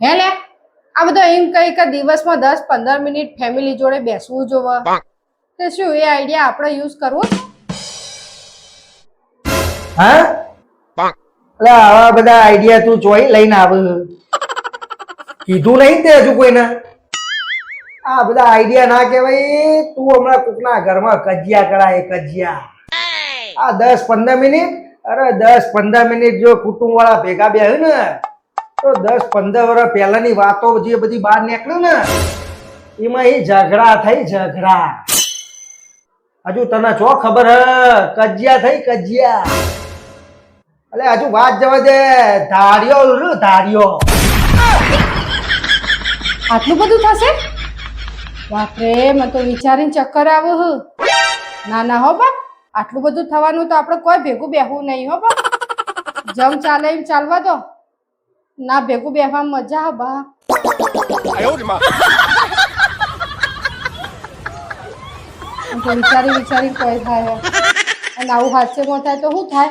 હે લે આ બધો એમ કઈ કે દિવસમાં 10-15 મિનિટ ફેમિલી જોડે બેસવું જોવે તે શું એ આઈડિયા આપણે યુઝ કરવો છે? હા એટલે આવા બધા આઈડિયા તું જોઈ લઈને આવે કીધું નહીં તે હજુ કોઈને આ બધા આઈડિયા ના કહેવાય તું હમણાં કોકના ઘરમાં કજિયા કરાય કજિયા આ 10-15 મિનિટ અરે 10-15 મિનિટ જો કુટુંબ વાળા ભેગા બેહે ને તો 10-15 વર્ષ પહેલાની વાતો જે બધી બહાર નીકળ્યું ને એમાં એ ઝઘડા થઈ ઝઘડા હજુ તને જો ખબર હે કજિયા થઈ કજિયા અલે હજુ વાત જવા દે ધાર્યો આટલું બધું થશે? બાપરે મને તો વિચારીને ચક્કર આવે હ. ના ના હો બા આટલું બધું થવાનું તો આપણે કોઈ ભેગું બેહવું નહીં હો બા. જમ ચાલે એમ ચાલવા દો ના ભેગું બેહવામાં મજા હા બા. વિચારી કોઈ થાય અને આવું હાસ્યમાં થાય તો શું થાય?